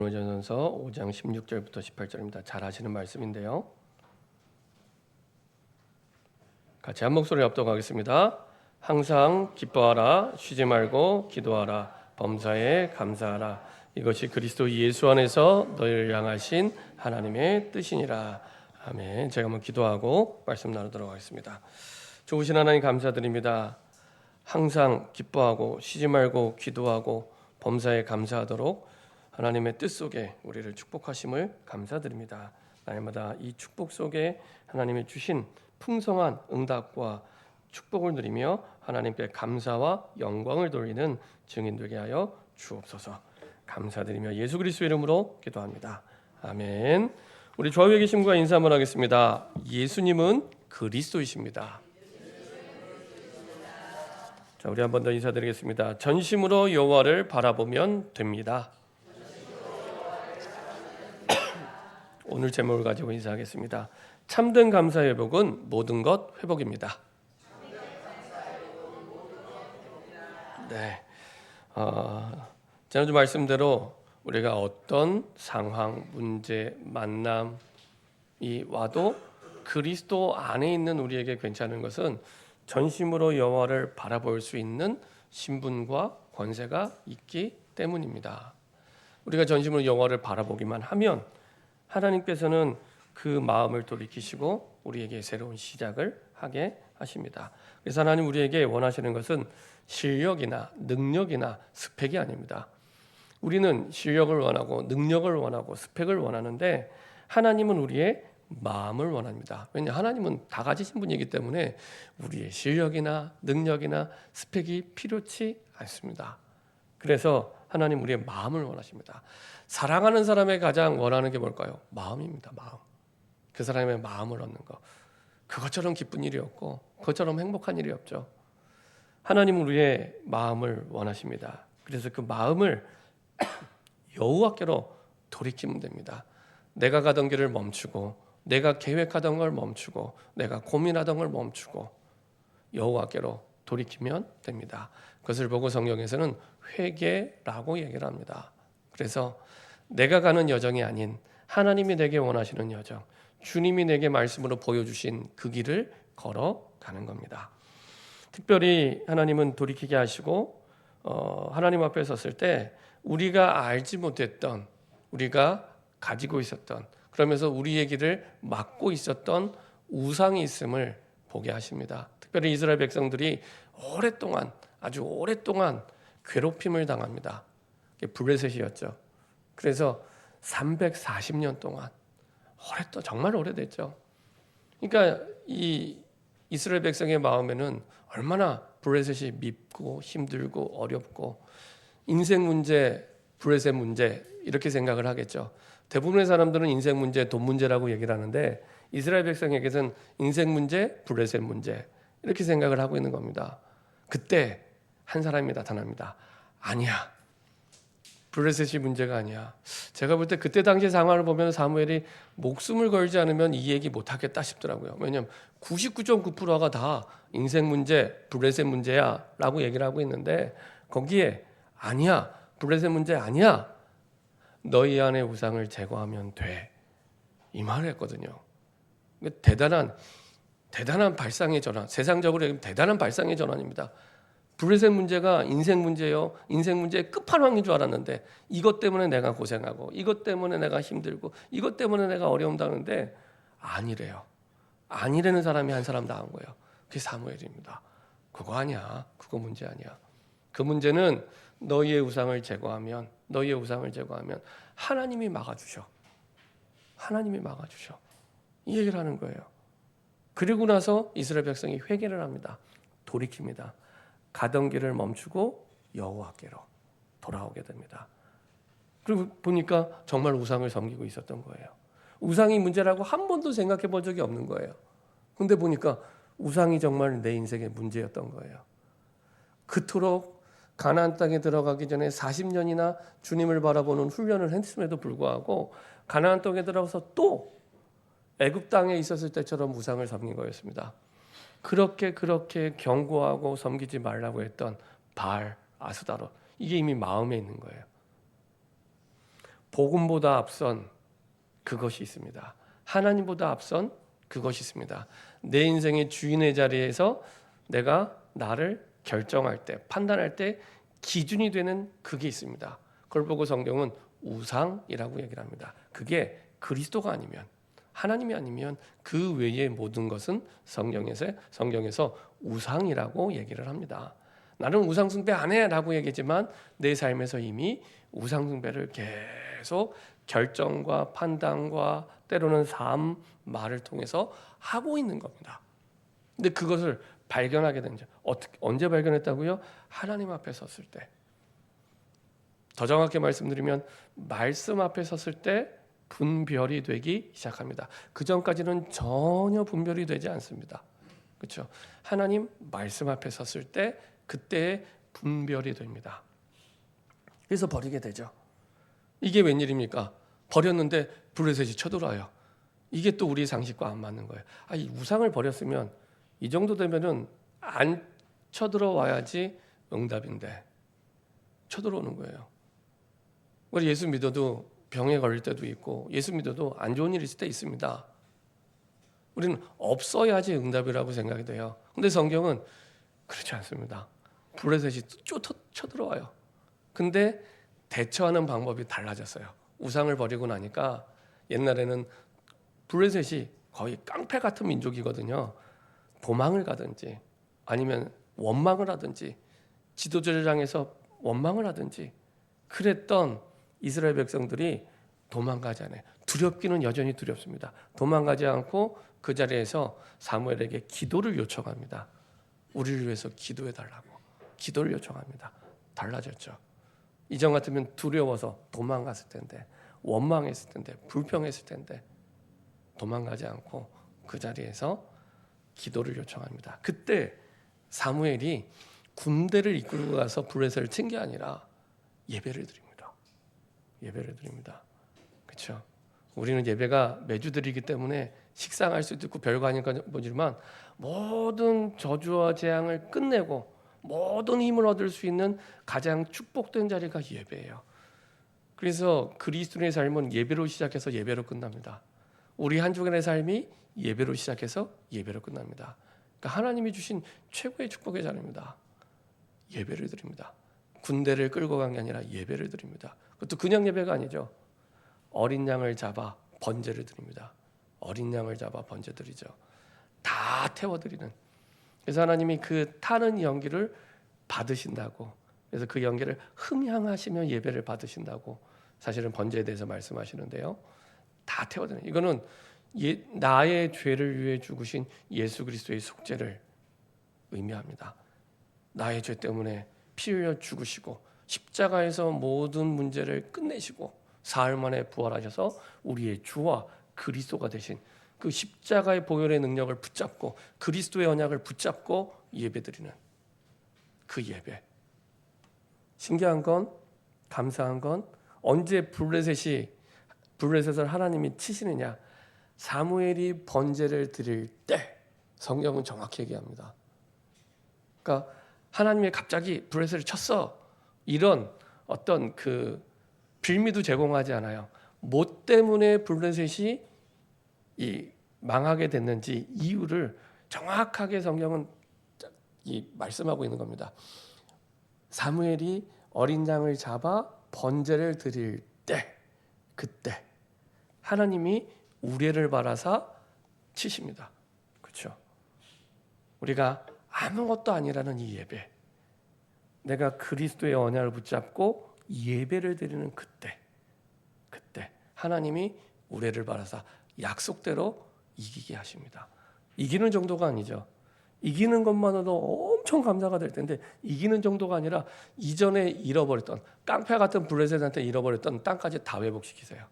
고린도전서 5장 16절부터 18절입니다. 잘 아시는 말씀인데요. 같이 한 목소리 합독하겠습니다. 항상 기뻐하라, 쉬지 말고 기도하라, 범사에 감사하라. 이것이 그리스도 예수 안에서 너희를 향하신 하나님의 뜻이니라. 아멘. 제가 한번 기도하고 말씀 나누도록 하겠습니다. 좋으신 하나님 감사드립니다. 항상 기뻐하고 쉬지 말고 기도하고 범사에 감사하도록 하나님의 뜻 속에 우리를 축복하심을 감사드립니다. 날마다 이 축복 속에 하나님이 주신 풍성한 응답과 축복을 누리며 하나님께 감사와 영광을 돌리는 증인 되게 하여 주옵소서. 감사드리며 예수 그리스도의 이름으로 기도합니다. 아멘. 우리 좌우에 계신 분과 인사 한번 하겠습니다. 예수님은 그리스도이십니다. 자, 우리 한 번 더 인사드리겠습니다. 전심으로 여호와를 바라보면 됩니다. 오늘 제목을 가지고 인사하겠습니다. 참된 감사 회복은 모든 것 회복입니다. 네, 지난주 말씀대로 우리가 어떤 상황, 문제, 만남이 와도 그리스도 안에 있는 우리에게 괜찮은 것은 전심으로 여호와를 바라볼 수 있는 신분과 권세가 있기 때문입니다. 우리가 전심으로 여호와를 바라보기만 하면 하나님께서는 그 마음을 돌이키시고 우리에게 새로운 시작을 하게 하십니다. 그래서 하나님 우리에게 원하시는 것은 실력이나 능력이나 스펙이 아닙니다. 우리는 실력을 원하고 능력을 원하고 스펙을 원하는데 하나님은 우리의 마음을 원합니다. 왜냐 하나님은 다 가지신 분이기 때문에 우리의 실력이나 능력이나 스펙이 필요치 않습니다. 그래서 하나님 우리의 마음을 원하십니다. 사랑하는 사람의 가장 원하는 게 뭘까요? 마음입니다. 마음. 그 사람의 마음을 얻는 것. 그것처럼 기쁜 일이 없고 그것처럼 행복한 일이 없죠. 하나님은 우리의 마음을 원하십니다. 그래서 그 마음을 여호와께로 돌이키면 됩니다. 내가 가던 길을 멈추고 내가 계획하던 걸 멈추고 내가 고민하던 걸 멈추고 여호와께로 돌이키면 됩니다. 그것을 보고 성경에서는 회개라고 얘기를 합니다. 그래서 내가 가는 여정이 아닌 하나님이 내게 원하시는 여정, 주님이 내게 말씀으로 보여주신 그 길을 걸어가는 겁니다. 특별히 하나님은 돌이키게 하시고 하나님 앞에 섰을 때 우리가 알지 못했던, 우리가 가지고 있었던, 그러면서 우리의 길을 막고 있었던 우상이 있음을 보게 하십니다. 특별히 이스라엘 백성들이 오랫동안, 아주 오랫동안 괴롭힘을 당합니다. 블레셋이었죠. 그래서 340년 동안 정말 오래됐죠. 그러니까 이 이스라엘 백성의 마음에는 얼마나 블레셋이 밉고 힘들고 어렵고 인생 문제, 블레셋 문제 이렇게 생각을 하겠죠. 대부분의 사람들은 인생 문제, 돈 문제라고 얘기를 하는데 이스라엘 백성에게는 인생 문제, 블레셋 문제 이렇게 생각을 하고 있는 겁니다. 그때 한 사람이 나타납니다. 아니야. 블레셋이 문제가 아니야. 제가 볼 때 그때 당시 상황을 보면 사무엘이 목숨을 걸지 않으면 이 얘기 못하겠다 싶더라고요. 왜냐하면 99.9%가 다 인생 문제, 블레셋 문제야 라고 얘기를 하고 있는데 거기에 아니야. 블레셋 문제 아니야. 너희 안에 우상을 제거하면 돼. 이 말을 했거든요. 대단한 발상의 전환. 세상적으로 얘기하면 대단한 발상의 전환입니다. 블레셋 문제가 인생 문제요. 인생 문제의 끝판왕인 줄 알았는데 이것 때문에 내가 고생하고 이것 때문에 내가 힘들고 이것 때문에 내가 어려움 당하는데 아니래요. 아니라는 사람이 한 사람 나온 거예요. 그게 사무엘입니다. 그거 아니야. 그거 문제 아니야. 그 문제는 너희의 우상을 제거하면 하나님이 막아주셔. 하나님이 막아주셔. 이 얘기를 하는 거예요. 그리고 나서 이스라엘 백성이 회개를 합니다. 돌이킵니다. 가던 길을 멈추고 여호와께로 돌아오게 됩니다. 그리고 보니까 정말 우상을 섬기고 있었던 거예요. 우상이 문제라고 한 번도 생각해 본 적이 없는 거예요. 근데 보니까 우상이 정말 내 인생의 문제였던 거예요. 그토록 가나안 땅에 들어가기 전에 40년이나 주님을 바라보는 훈련을 했음에도 불구하고 가나안 땅에 들어가서 또 애굽 땅에 있었을 때처럼 우상을 섬긴 거였습니다. 그렇게 경고하고 섬기지 말라고 했던 바알, 아스다롯 이게 이미 마음에 있는 거예요. 복음보다 앞선 그것이 있습니다. 하나님보다 앞선 그것이 있습니다. 내 인생의 주인의 자리에서 내가 나를 결정할 때, 판단할 때 기준이 되는 그게 있습니다. 그걸 보고 성경은 우상이라고 얘기를 합니다. 그게 그리스도가 아니면, 하나님이 아니면 그 외의 모든 것은 성경에서 우상이라고 얘기를 합니다. 나는 우상 숭배 안 해라고 얘기지만 내 삶에서 이미 우상 숭배를 계속 결정과 판단과 때로는 삶, 말을 통해서 하고 있는 겁니다. 근데 그것을 발견하게 된 점, 언제 발견했다고요? 하나님 앞에 섰을 때. 더 정확히 말씀드리면 말씀 앞에 섰을 때 분별이 되기 시작합니다. 그 전까지는 전혀 분별이 되지 않습니다. 그렇죠? 하나님 말씀 앞에 섰을 때 그때 분별이 됩니다. 그래서 버리게 되죠. 이게 웬일입니까? 버렸는데 블레셋이 쳐들어와요. 이게 또 우리 상식과 안 맞는 거예요. 이 우상을 버렸으면 이 정도 되면은 안 쳐들어와야지 응답인데 쳐들어오는 거예요. 우리 예수 믿어도 병에 걸릴 때도 있고 예수 믿어도 안 좋은 일 있을 때 있습니다. 우리는 없어야지 응답이라고 생각이 돼요. 근데 성경은 그렇지 않습니다. 블레셋이 쳐들어와요. 근데 대처하는 방법이 달라졌어요. 우상을 버리고 나니까 옛날에는 블레셋이 거의 깡패 같은 민족이거든요. 도망을 가든지 아니면 원망을 하든지 지도자를 향해서 원망을 하든지 그랬던 이스라엘 백성들이 도망가지 않아요. 두렵기는 여전히 두렵습니다. 도망가지 않고 그 자리에서 사무엘에게 기도를 요청합니다. 우리를 위해서 기도해 달라고 기도를 요청합니다. 달라졌죠. 이전 같으면 두려워서 도망갔을 텐데 원망했을 텐데 불평했을 텐데 도망가지 않고 그 자리에서 기도를 요청합니다. 그때 사무엘이 군대를 이끌고 가서 블레셋을 친 게 아니라 예배를 드립니다. 예배를 드립니다. 그렇죠? 우리는 예배가 매주 드리기 때문에 식상할 수도 있고 별거 아닐까 보지만 모든 저주와 재앙을 끝내고 모든 힘을 얻을 수 있는 가장 축복된 자리가 예배예요. 그래서 그리스도인의 삶은 예배로 시작해서 예배로 끝납니다. 우리 한 주간의 삶이 예배로 시작해서 예배로 끝납니다. 그러니까 하나님이 주신 최고의 축복의 자리입니다. 예배를 드립니다. 군대를 끌고 간 게 아니라 예배를 드립니다. 그것도 그냥 예배가 아니죠. 어린 양을 잡아 번제를 드립니다. 어린 양을 잡아 번제 드리죠. 다 태워드리는. 그래서 하나님이 그 타는 연기를 받으신다고. 그래서 그 연기를 흠향하시며 예배를 받으신다고 사실은 번제에 대해서 말씀하시는데요. 다 태워드리는. 이거는 나의 죄를 위해 죽으신 예수 그리스도의 속죄를 의미합니다. 나의 죄 때문에 피 흘려 죽으시고 십자가에서 모든 문제를 끝내시고 사흘 만에 부활하셔서 우리의 주와 그리스도가 되신 그 십자가의 보혈의 능력을 붙잡고 그리스도의 언약을 붙잡고 예배드리는 그 예배. 신기한 건, 감사한 건 언제 블레셋을 하나님이 치시느냐? 사무엘이 번제를 드릴 때 성경은 정확히 얘기합니다. 그러니까 하나님이 갑자기 블레셋을 쳤어. 이런 어떤 그 빌미도 제공하지 않아요. 뭐 때문에 블레셋이 망하게 됐는지 이유를 정확하게 성경은 말씀하고 있는 겁니다. 사무엘이 어린 양을 잡아 번제를 드릴 때 그때 하나님이 우레를 바라사 치십니다. 그렇죠? 우리가 아무것도 아니라는 이 예배, 내가 그리스도의 언약을 붙잡고 예배를 드리는 그때 하나님이 우레를 바라사 약속대로 이기게 하십니다. 이기는 정도가 아니죠. 이기는 것만으로도 엄청 감사가 될 텐데 이기는 정도가 아니라 이전에 잃어버렸던 깡패 같은 블레셋한테 잃어버렸던 땅까지 다 회복시키세요.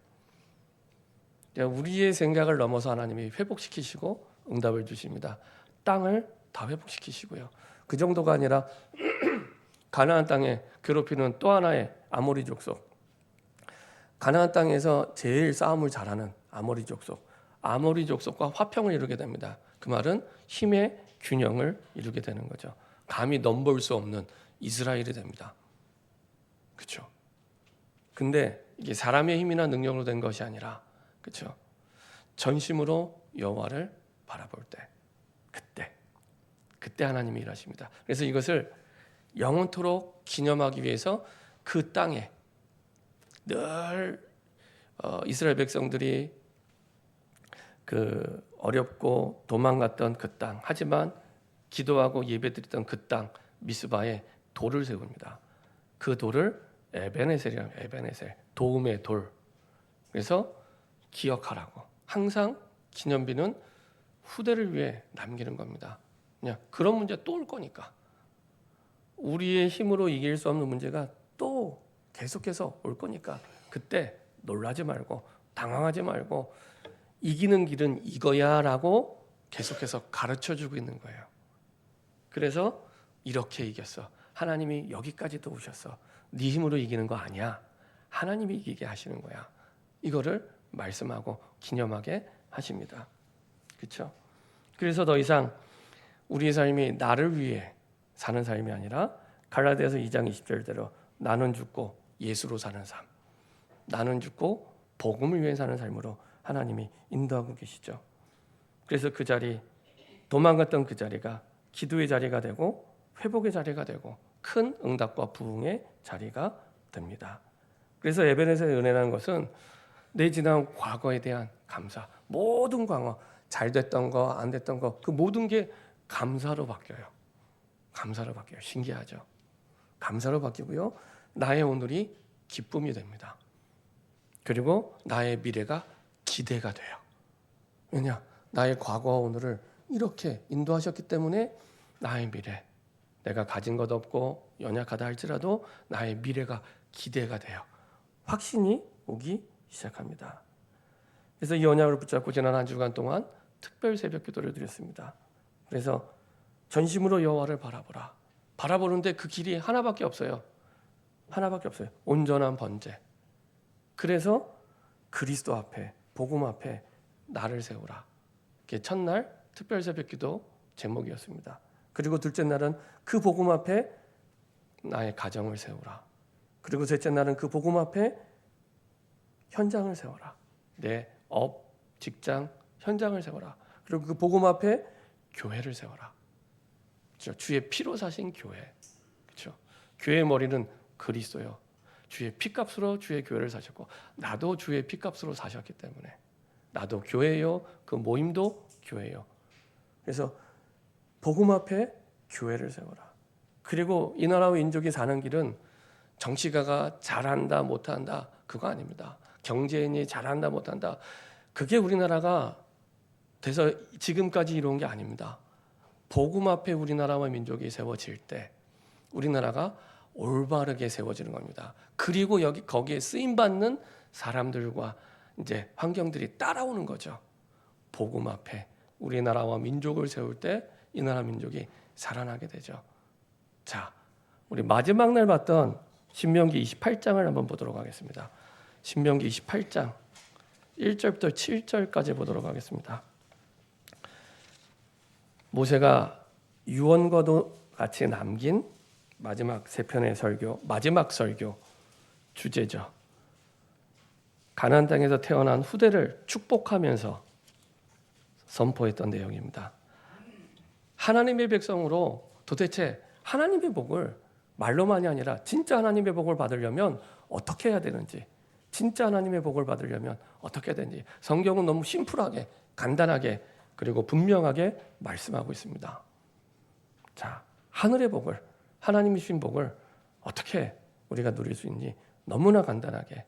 우리의 생각을 넘어서 하나님이 회복시키시고 응답을 주십니다. 땅을 다 회복시키시고요. 그 정도가 아니라 가나안 땅에 괴롭히는 또 하나의 아모리 족속, 가나안 땅에서 제일 싸움을 잘하는 아모리 족속과 화평을 이루게 됩니다. 그 말은 힘의 균형을 이루게 되는 거죠. 감히 넘볼 수 없는 이스라엘이 됩니다. 그렇죠? 근데 이게 사람의 힘이나 능력으로 된 것이 아니라, 그렇죠? 전심으로 여호와를 바라볼 때, 그때 하나님이 일하십니다. 그래서 이것을 영원토록 기념하기 위해서 그 땅에 늘 이스라엘 백성들이 그 어렵고 도망갔던 그 땅, 하지만 기도하고 예배드렸던 그 땅 미스바에 돌을 세웁니다. 그 돌을 에베네셀이라고, 에베네셀, 도움의 돌. 그래서 기억하라고. 항상 기념비는 후대를 위해 남기는 겁니다. 그냥 그런 문제 또 올 거니까. 우리의 힘으로 이길 수 없는 문제가 또 계속해서 올 거니까 그때 놀라지 말고 당황하지 말고 이기는 길은 이거야라고 계속해서 가르쳐주고 있는 거예요. 그래서 이렇게 이겼어. 하나님이 여기까지도 오셨어. 네 힘으로 이기는 거 아니야. 하나님이 이기게 하시는 거야. 이거를 말씀하고 기념하게 하십니다. 그렇죠? 그래서 더 이상 우리의 삶이 나를 위해 사는 삶이 아니라 갈라디아서 2장 20절대로 나는 죽고 예수로 사는 삶, 나는 죽고 복음을 위해 사는 삶으로 하나님이 인도하고 계시죠. 그래서 그 자리, 도망갔던 그 자리가 기도의 자리가 되고 회복의 자리가 되고 큰 응답과 부흥의 자리가 됩니다. 그래서 에베네셀의 은혜라는 것은 내 지난 과거에 대한 감사, 모든 과거, 잘 됐던 거, 안 됐던 거, 그 모든 게 감사로 바뀌어요. 감사로 바뀌어요. 신기하죠? 감사로 바뀌고요. 나의 오늘이 기쁨이 됩니다. 그리고 나의 미래가 기대가 돼요. 왜냐? 나의 과거와 오늘을 이렇게 인도하셨기 때문에 나의 미래, 내가 가진 것 없고 연약하다 할지라도 나의 미래가 기대가 돼요. 확신이 오기 시작합니다. 그래서 이 언약을 붙잡고 지난 한 주간 동안 특별 새벽 기도를 드렸습니다. 그래서 전심으로 여호와를 바라보라. 바라보는데 그 길이 하나밖에 없어요. 하나밖에 없어요. 온전한 번제. 그래서 그리스도 앞에, 복음 앞에 나를 세우라. 이게 첫날 특별 새벽 기도 제목이었습니다. 그리고 둘째 날은 그 복음 앞에 나의 가정을 세우라. 그리고 셋째 날은 그 복음 앞에 현장을 세워라. 내 업, 직장, 현장을 세워라. 그리고 그 복음 앞에 교회를 세워라. 그렇죠? 주의 피로 사신 교회. 그렇죠? 교회의 머리는 그리스도요. 주의 피값으로 주의 교회를 사셨고 나도 주의 피값으로 사셨기 때문에 나도 교회요. 그 모임도 교회요. 그래서 복음 앞에 교회를 세워라. 그리고 이 나라와 인족이 사는 길은 정치가가 잘한다 못한다 그거 아닙니다. 경제인이 잘한다 못한다 그게 우리나라가 돼서 지금까지 이루은 게 아닙니다. 복음 앞에 우리나라와 민족이 세워질 때 우리나라가 올바르게 세워지는 겁니다. 그리고 거기에 쓰임 받는 사람들과 이제 환경들이 따라오는 거죠. 복음 앞에 우리나라와 민족을 세울 때 이 나라 민족이 살아나게 되죠. 자, 우리 마지막 날 봤던 신명기 28장을 한번 보도록 하겠습니다. 신명기 28장 1절부터 7절까지 보도록 하겠습니다. 모세가 유언과도 같이 남긴 마지막 세 편의 설교, 마지막 설교 주제죠. 가나안 땅에서 태어난 후대를 축복하면서 선포했던 내용입니다. 하나님의 백성으로 도대체 하나님의 복을 말로만이 아니라 진짜 하나님의 복을 받으려면 어떻게 해야 되는지, 진짜 하나님의 복을 받으려면 어떻게 해야 되는지 성경은 너무 심플하게, 간단하게 그리고 분명하게 말씀하고 있습니다. 자, 하늘의 복을, 하나님이 주신 복을 어떻게 우리가 누릴 수 있는지 너무나 간단하게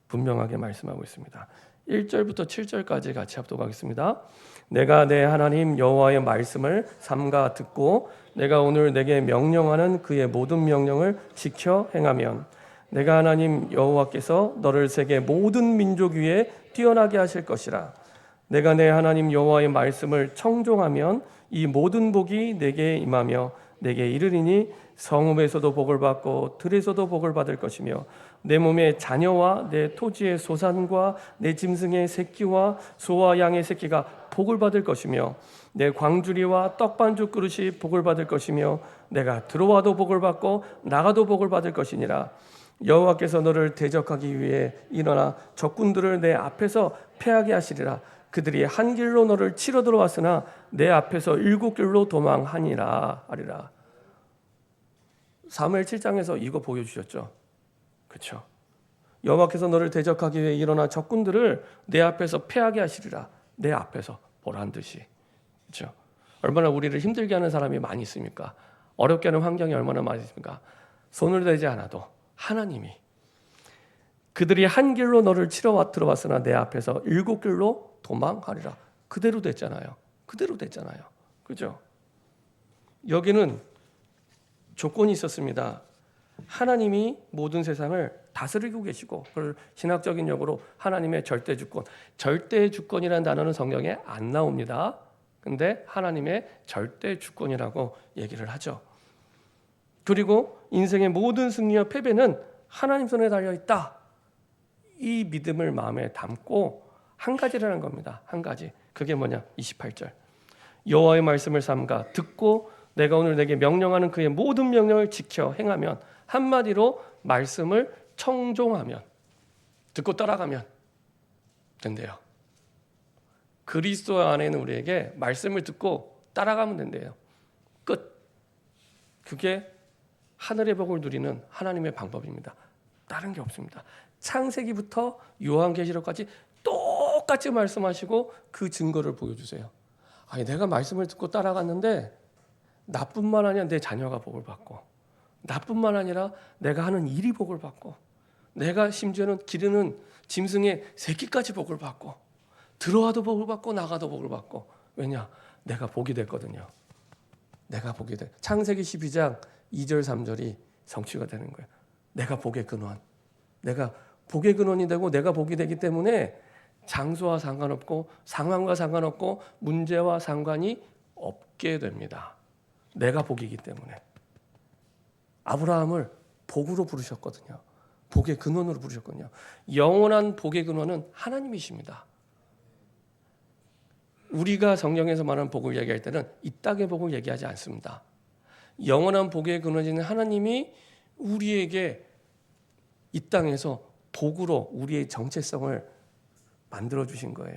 분명하게 말씀하고 있습니다. 1절부터 7절까지 같이 합독하겠습니다. 내가 내 하나님 여호와의 말씀을 삼가 듣고 내가 오늘 내게 명령하는 그의 모든 명령을 지켜 행하면 내가 하나님 여호와께서 너를 세계 모든 민족 위에 뛰어나게 하실 것이라. 내가 내 하나님 여호와의 말씀을 청종하면 이 모든 복이 내게 임하며 내게 이르리니 성읍에서도 복을 받고 들에서도 복을 받을 것이며 내 몸의 자녀와 내 토지의 소산과 내 짐승의 새끼와 소와 양의 새끼가 복을 받을 것이며 내 광주리와 떡반죽 그릇이 복을 받을 것이며 내가 들어와도 복을 받고 나가도 복을 받을 것이니라. 여호와께서 너를 대적하기 위해 일어나 적군들을 내 앞에서 패하게 하시리라. 그들이 한 길로 너를 치러 들어왔으나 내 앞에서 7길로 도망하니라 하리라. 사무엘 7장에서 이거 보여주셨죠. 그렇죠? 여호와께서 너를 대적하기 위해 일어나 적군들을 내 앞에서 패하게 하시리라. 내 앞에서 보란 듯이. 그렇죠? 얼마나 우리를 힘들게 하는 사람이 많이 있습니까? 어렵게 하는 환경이 얼마나 많이 있습니까? 손을 대지 않아도 하나님이 그들이 한 길로 너를 치러 들어왔으나 내 앞에서 7길로 도망하리라. 그대로 됐잖아요. 그대로 됐잖아요. 그죠? 여기는 조건이 있었습니다. 하나님이 모든 세상을 다스리고 계시고, 그걸 신학적인 용어로 하나님의 절대 주권. 절대 주권이라는 단어는 성경에 안 나옵니다. 근데 하나님의 절대 주권이라고 얘기를 하죠. 그리고 인생의 모든 승리와 패배는 하나님 손에 달려 있다. 이 믿음을 마음에 담고 한 가지라는 겁니다. 한 가지. 그게 뭐냐? 28절. 여호와의 말씀을 삼가 듣고 내가 오늘 내게 명령하는 그의 모든 명령을 지켜 행하면, 한마디로 말씀을 청종하면, 듣고 따라가면 된대요. 그리스도 안에 있는 우리에게 말씀을 듣고 따라가면 된대요. 끝. 그게 하늘의 복을 누리는 하나님의 방법입니다. 다른 게 없습니다. 창세기부터 요한계시록까지 똑같이 말씀하시고 그 증거를 보여주세요. 아니, 내가 말씀을 듣고 따라갔는데 나뿐만 아니라 내 자녀가 복을 받고, 나뿐만 아니라 내가 하는 일이 복을 받고, 내가 심지어는 기르는 짐승의 새끼까지 복을 받고, 들어와도 복을 받고 나가도 복을 받고. 왜냐? 내가 복이 됐거든요. 내가 복이 돼. 창세기 12장 2절 3절이 성취가 되는 거예요. 내가 복의 근원. 내가 복의 근원이 되고 내가 복이 되기 때문에 장소와 상관없고 상황과 상관없고 문제와 상관이 없게 됩니다. 내가 복이기 때문에. 아브라함을 복으로 부르셨거든요. 복의 근원으로 부르셨거든요. 영원한 복의 근원은 하나님이십니다. 우리가 성경에서 말하는 복을 얘기할 때는 이 땅의 복을 얘기하지 않습니다. 영원한 복의 근원인 하나님이 우리에게 이 땅에서 복으로 우리의 정체성을 만들어 주신 거예요.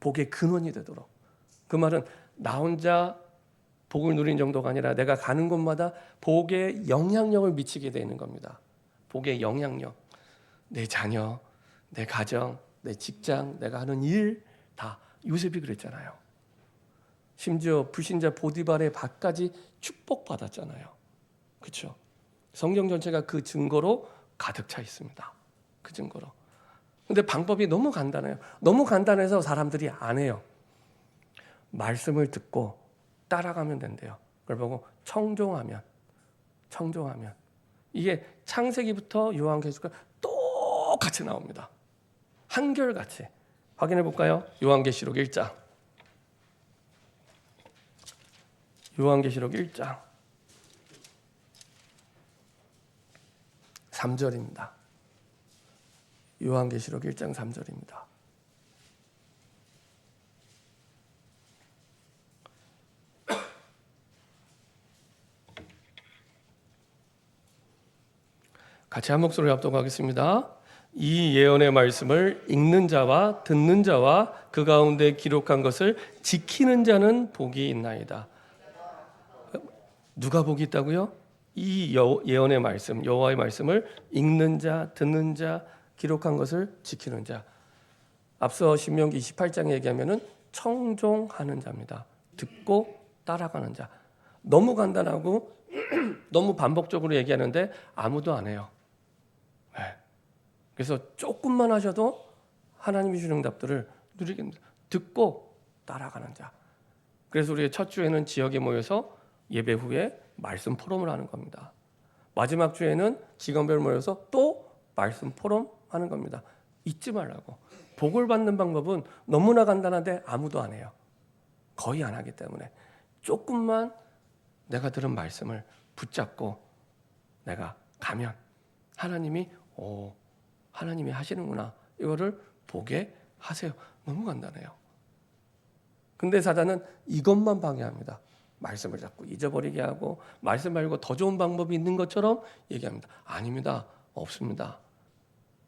복의 근원이 되도록. 그 말은 나 혼자 복을 누린 정도가 아니라 내가 가는 곳마다 복의 영향력을 미치게 되는 겁니다. 복의 영향력. 내 자녀, 내 가정, 내 직장, 내가 하는 일 다. 요셉이 그랬잖아요. 심지어 불신자 보디발의 밭까지 축복받았잖아요. 그렇죠? 성경 전체가 그 증거로 가득 차 있습니다. 그 증거로. 근데 방법이 너무 간단해요. 너무 간단해서 사람들이 안 해요. 말씀을 듣고 따라가면 된대요. 그걸 보고 청종하면. 이게 창세기부터 요한계시록까지 똑같이 나옵니다. 한결같이. 확인해 볼까요? 요한계시록 1장. 요한계시록 1장 3절입니다. 요한계시록 1장 3절입니다. 같이 한 목소리로 합독하겠습니다. 이 예언의 말씀을 읽는 자와 듣는 자와 그 가운데 기록한 것을 지키는 자는 복이 있나이다. 누가 복이 있다고요? 이 예언의 말씀, 여호와의 말씀을 읽는 자, 듣는 자, 기록한 것을 지키는 자. 앞서 신명기 28장에 얘기하면은 청종하는 자입니다. 듣고 따라가는 자. 너무 간단하고 너무 반복적으로 얘기하는데 아무도 안 해요. 네. 그래서 조금만 하셔도 하나님이 주는 답들을 누리게 됩니다. 듣고 따라가는 자. 그래서 우리 첫 주에는 지역에 모여서 예배 후에 말씀 포럼을 하는 겁니다. 마지막 주에는 직원별 모여서 또 말씀 포럼 하는 겁니다. 잊지 말라고. 복을 받는 방법은 너무나 간단한데 아무도 안 해요. 거의 안 하기 때문에 조금만 내가 들은 말씀을 붙잡고 내가 가면 하나님이 하나님이 하시는구나. 이거를 보게 하세요. 너무 간단해요. 근데 사단은 이것만 방해합니다. 말씀을 자꾸 잊어버리게 하고 말씀 말고 더 좋은 방법이 있는 것처럼 얘기합니다. 아닙니다. 없습니다.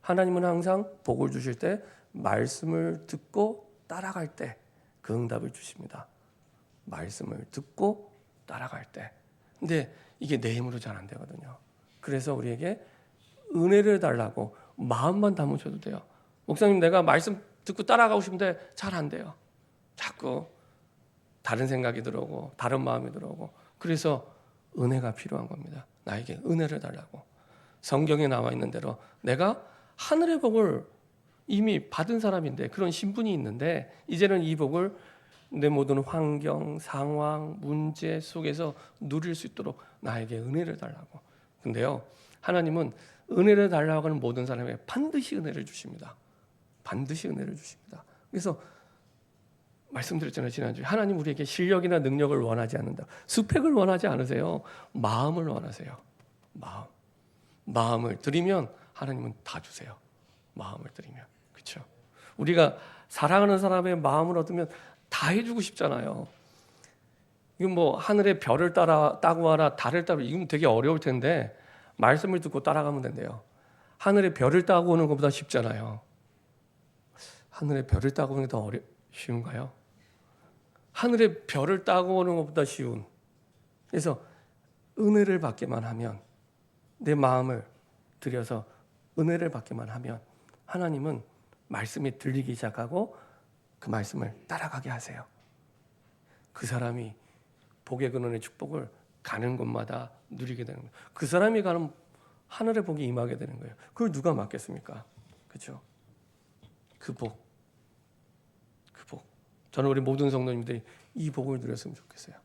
하나님은 항상 복을 주실 때 말씀을 듣고 따라갈 때 그 응답을 주십니다. 말씀을 듣고 따라갈 때. 근데 이게 내 힘으로 잘 안 되거든요. 그래서 우리에게 은혜를 달라고 마음만 담으셔도 돼요. 목사님, 내가 말씀 듣고 따라가고 싶은데 잘 안 돼요. 자꾸 다른 생각이 들어오고 다른 마음이 들어오고. 그래서 은혜가 필요한 겁니다. 나에게 은혜를 달라고. 성경에 나와 있는 대로 내가 하늘의 복을 이미 받은 사람인데, 그런 신분이 있는데, 이제는 이 복을 내 모든 환경, 상황, 문제 속에서 누릴 수 있도록 나에게 은혜를 달라고. 근데요, 하나님은 은혜를 달라고 하는 모든 사람에게 반드시 은혜를 주십니다. 반드시 은혜를 주십니다. 그래서 말씀드렸잖아요, 지난주에. 하나님 우리에게 실력이나 능력을 원하지 않는다. 스펙을 원하지 않으세요. 마음을 원하세요. 마음을 드리면 하나님은 다 주세요. 마음을 드리면. 그렇죠? 우리가 사랑하는 사람의 마음을 얻으면 다 해주고 싶잖아요. 이건 뭐 하늘의 별을 따고 와라, 달을 따라, 이건 되게 어려울 텐데 말씀을 듣고 따라가면 된대요. 하늘의 별을 따고 오는 것보다 쉽잖아요. 하늘의 별을 따고 오는 게 더 쉬운가요? 하늘의 별을 따고 오는 것보다 쉬운. 그래서 은혜를 받기만 하면, 내 마음을 들여서 은혜를 받기만 하면 하나님은 말씀이 들리기 시작하고 그 말씀을 따라가게 하세요. 그 사람이 복의 근원의 축복을 가는 곳마다 누리게 되는 거예요. 그 사람이 가는 하늘의 복이 임하게 되는 거예요. 그걸 누가 막겠습니까? 그렇죠? 그 복. 저는 우리 모든 성도님들이 이 복을 누렸으면 좋겠어요.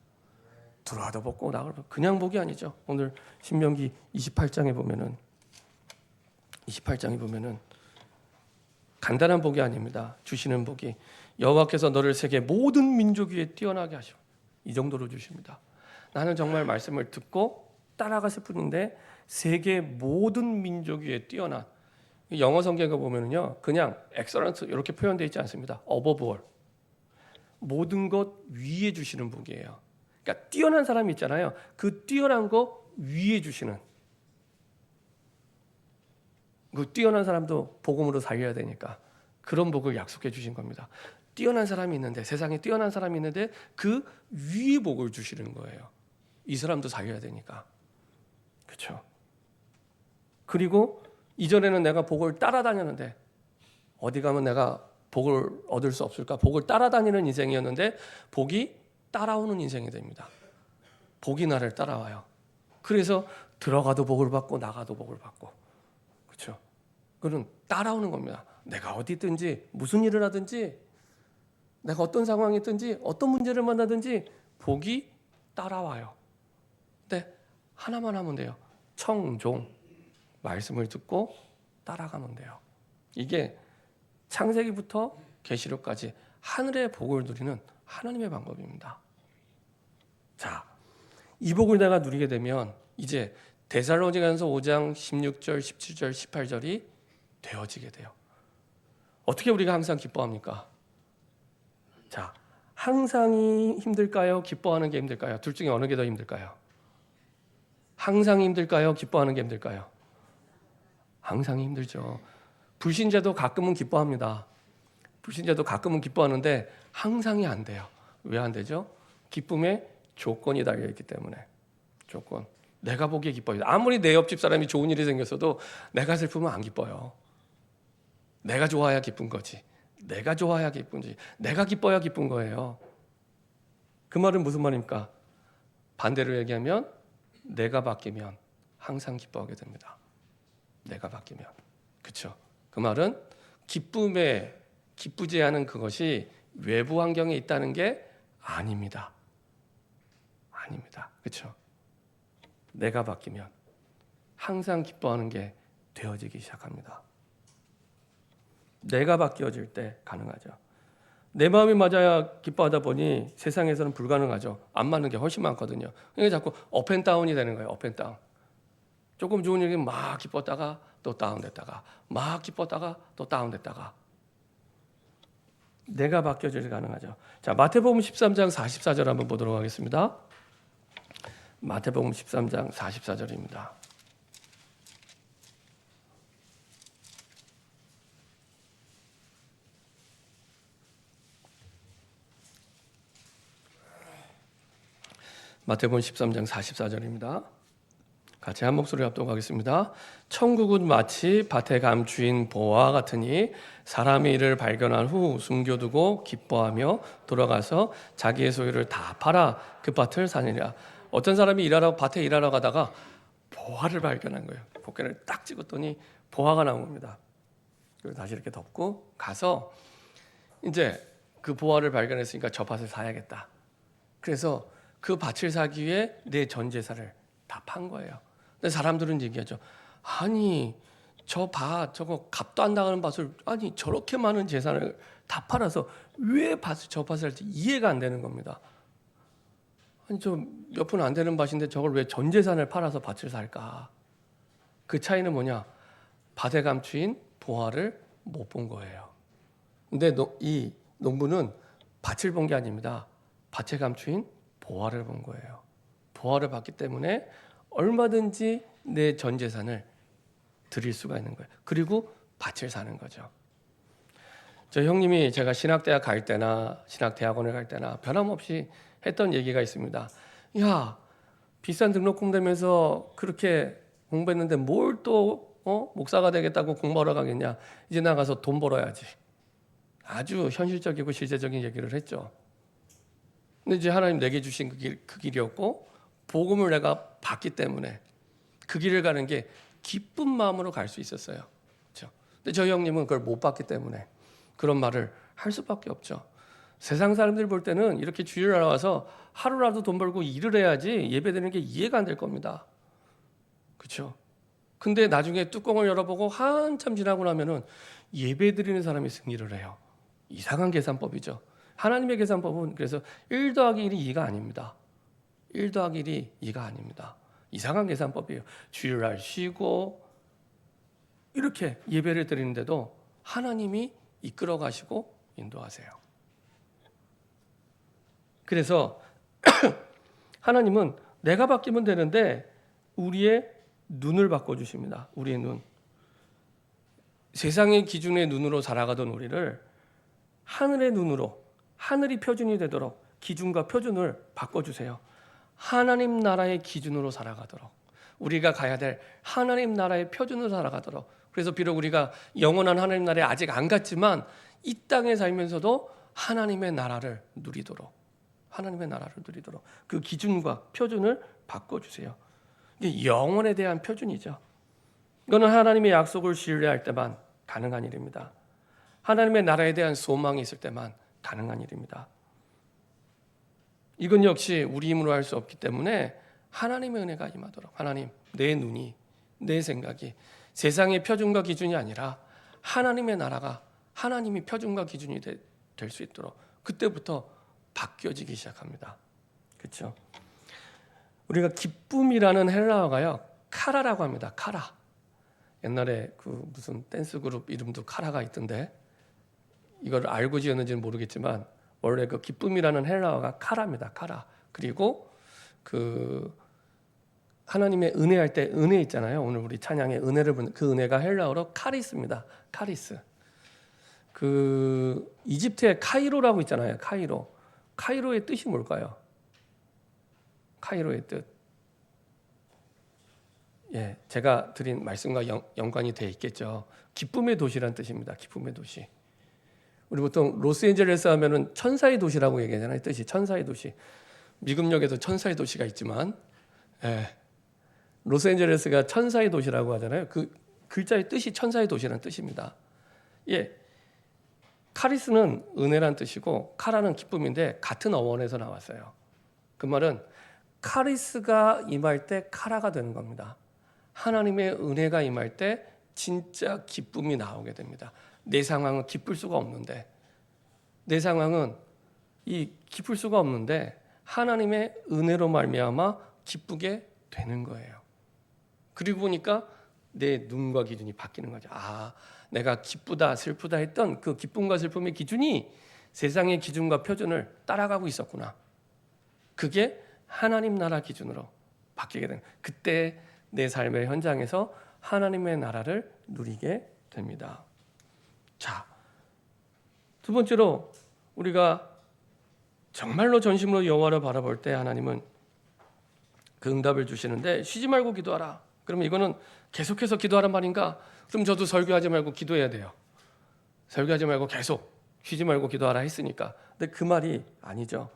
들어와도 복고 나가도 그냥 복이 아니죠. 오늘 신명기 28장에 보면은 간단한 복이 아닙니다. 주시는 복이 여호와께서 너를 세계 모든 민족 위에 뛰어나게 하시오. 이 정도로 주십니다. 나는 정말 말씀을 듣고 따라갔을 뿐인데 세계 모든 민족 위에 뛰어난, 영어 성경에 보면은요, 그냥 excellent 이렇게 표현되어 있지 않습니다. above all. 모든 것 위에 주시는 복이에요. 그러니까 뛰어난 사람이 있잖아요. 그 뛰어난 거 위에 주시는. 그 뛰어난 사람도 복음으로 살려야 되니까 그런 복을 약속해 주신 겁니다. 뛰어난 사람이 있는데, 세상에 뛰어난 사람이 있는데 그 위에 복을 주시는 거예요. 이 사람도 살려야 되니까. 그렇죠? 그리고 이전에는 내가 복을 따라다녔는데, 어디 가면 내가 복을 얻을 수 없을까? 복을 따라다니는 인생이었는데 복이 따라오는 인생이 됩니다. 복이 나를 따라와요. 그래서 들어가도 복을 받고 나가도 복을 받고. 그렇죠? 그건 따라오는 겁니다. 내가 어디 있든지, 무슨 일을 하든지, 내가 어떤 상황이 있든지, 어떤 문제를 만나든지 복이 따라와요. 근데 하나만 하면 돼요. 청종. 말씀을 듣고 따라가면 돼요. 이게 창세기부터 계시록까지 하늘의 복을 누리는 하나님의 방법입니다. 자, 이 복을 내가 누리게 되면 이제 데살로니가전서 5장 16절, 17절, 18절이 되어지게 돼요. 어떻게 우리가 항상 기뻐합니까? 자, 항상이 힘들까요? 기뻐하는 게 힘들까요? 둘 중에 어느 게 더 힘들까요? 항상 힘들까요? 기뻐하는 게 힘들까요? 항상 힘들죠. 불신자도 가끔은 기뻐합니다. 불신자도 가끔은 기뻐하는데 항상이 안 돼요. 왜 안 되죠? 기쁨에 조건이 달려있기 때문에. 조건. 내가 보기에 기뻐요. 아무리 내 옆집 사람이 좋은 일이 생겼어도 내가 슬프면 안 기뻐요. 내가 좋아야 기쁜 거지. 내가 좋아야 기쁜지. 내가 기뻐야 기쁜 거예요. 그 말은 무슨 말입니까? 반대로 얘기하면 내가 바뀌면 항상 기뻐하게 됩니다. 내가 바뀌면. 그렇죠? 그 말은 기쁨에 기쁘지 않은 그것이 외부 환경에 있다는 게 아닙니다. 아닙니다. 그렇죠? 내가 바뀌면 항상 기뻐하는 게 되어지기 시작합니다. 내가 바뀌어질 때 가능하죠. 내 마음이 맞아야 기뻐하다 보니 세상에서는 불가능하죠. 안 맞는 게 훨씬 많거든요. 그러니까 자꾸 업앤다운이 되는 거예요. 업앤다운. 조금 좋은 일이 막 기뻤다가 또 다운됐다가, 막 기뻤다가 또 다운됐다가. 내가 바뀌어질 가능하죠. 자, 마태복음 13장 44절 한번 보도록 하겠습니다. 마태복음 13장 44절입니다. 마태복음 13장 44절입니다. 같이 한 목소리 합독하겠습니다. 천국은 마치 밭에 감추인 보화와 같으니 사람이 이를 발견한 후 숨겨두고 기뻐하며 돌아가서 자기의 소유를 다 팔아 그 밭을 사느니라. 어떤 사람이 밭에 일하러 가다가 보화를 발견한 거예요. 복근을 딱 찍었더니 보화가 나온 겁니다. 그리고 다시 이렇게 덮고 가서 이제 그 보화를 발견했으니까 저 밭을 사야겠다. 그래서 그 밭을 사기 위해 내 전 재산을 다 판 거예요. 근데 사람들은 얘기하죠. 아니 저 밭 저거 값도 안 나가는 밭을 아니 저렇게 많은 재산을 다 팔아서 왜 저 밭을 할지 이해가 안 되는 겁니다. 아니 저 몇 푼 안 되는 밭인데 저걸 왜 전 재산을 팔아서 밭을 살까? 그 차이는 뭐냐? 밭에 감추인 보화를 못 본 거예요. 근데 이 농부는 밭을 본 게 아닙니다. 밭에 감추인 보화를 본 거예요. 보화를 봤기 때문에 얼마든지 내 전 재산을 드릴 수가 있는 거예요. 그리고 밭을 사는 거죠. 저 형님이 제가 신학대학 갈 때나 신학대학원을 갈 때나 변함없이 했던 얘기가 있습니다. 야, 비싼 등록금 내면서 그렇게 공부했는데 뭘 또 목사가 되겠다고 공부하러 가겠냐. 이제 나가서 돈 벌어야지. 아주 현실적이고 실제적인 얘기를 했죠. 근데 이제 하나님 내게 주신 그 길이었고 복음을 내가 받기 때문에 그 길을 가는 게 기쁜 마음으로 갈 수 있었어요. 그렇죠? 근데 저희 형님은 그걸 못 받기 때문에 그런 말을 할 수밖에 없죠. 세상 사람들 볼 때는 이렇게 주일을 나와서 하루라도 돈 벌고 일을 해야지 예배드리는 게 이해가 안 될 겁니다. 그렇죠? 근데 나중에 뚜껑을 열어보고 한참 지나고 나면은 예배드리는 사람이 승리를 해요. 이상한 계산법이죠. 하나님의 계산법은 그래서 1 더하기 1이 2가 아닙니다. 1 더하기 1이 2가 아닙니다. 이상한 계산법이에요. 주일날 쉬고 이렇게 예배를 드리는데도 하나님이 이끌어 가시고 인도하세요. 그래서 하나님은 내가 바뀌면 되는데 우리의 눈을 바꿔주십니다. 우리의 눈. 세상의 기준의 눈으로 살아가던 우리를 하늘의 눈으로, 하늘이 표준이 되도록 기준과 표준을 바꿔주세요. 하나님 나라의 기준으로 살아가도록, 우리가 가야 될 하나님 나라의 표준으로 살아가도록. 그래서 비록 우리가 영원한 하나님 나라에 아직 안 갔지만 이 땅에 살면서도 하나님의 나라를 누리도록, 하나님의 나라를 누리도록 그 기준과 표준을 바꿔주세요. 이게 영혼에 대한 표준이죠. 이거는 하나님의 약속을 신뢰할 때만 가능한 일입니다. 하나님의 나라에 대한 소망이 있을 때만 가능한 일입니다. 이건 역시 우리 힘으로 할 수 없기 때문에 하나님의 은혜가 임하도록, 하나님 내 눈이, 내 생각이 세상의 표준과 기준이 아니라 하나님의 나라가 하나님이 표준과 기준이 될 수 있도록 그때부터 바뀌어지기 시작합니다. 그렇죠? 우리가 기쁨이라는 헬라어가요 카라라고 합니다. 카라. 옛날에 그 무슨 댄스 그룹 이름도 카라가 있던데 이걸 알고 지었는지는 모르겠지만 원래 그 기쁨이라는 헬라어가 카라입니다. 카라. 그리고 그 하나님의 은혜할 때 은혜 있잖아요. 오늘 우리 찬양에 은혜를 부는 그 은혜가 헬라어로 카리스입니다. 카리스. 그 이집트의 카이로라고 있잖아요. 카이로. 카이로의 뜻이 뭘까요? 카이로의 뜻. 예, 제가 드린 말씀과 연관이 돼 있겠죠. 기쁨의 도시란 뜻입니다. 기쁨의 도시. 우리 보통 로스앤젤레스 하면은 천사의 도시라고 얘기하잖아요. 뜻이 천사의 도시. 미국역에도 천사의 도시가 있지만, 예, 로스앤젤레스가 천사의 도시라고 하잖아요. 그 글자의 뜻이 천사의 도시라는 뜻입니다. 예, 카리스는 은혜란 뜻이고 카라는 기쁨인데 같은 어원에서 나왔어요. 그 말은 카리스가 임할 때 카라가 되는 겁니다. 하나님의 은혜가 임할 때 진짜 기쁨이 나오게 됩니다. 내 상황은 기쁠 수가 없는데, 내 상황은 기쁠 수가 없는데 하나님의 은혜로 말미암아 기쁘게 되는 거예요. 그리고 보니까 내 눈과 기준이 바뀌는 거죠. 아, 내가 기쁘다 슬프다 했던 그 기쁨과 슬픔의 기준이 세상의 기준과 표준을 따라가고 있었구나. 그게 하나님 나라 기준으로 바뀌게 되는, 그때 내 삶의 현장에서 하나님의 나라를 누리게 됩니다. 자, 두 번째로 우리가 정말로 전심으로 여호와를 바라볼 때 하나님은 그 응답을 주시는데 쉬지 말고 기도하라. 그러면 이거는 계속해서 기도하란 말인가? 그럼 저도 설교하지 말고 기도해야 돼요. 설교하지 말고 계속 쉬지 말고 기도하라 했으니까. 근데 그 말이 아니죠.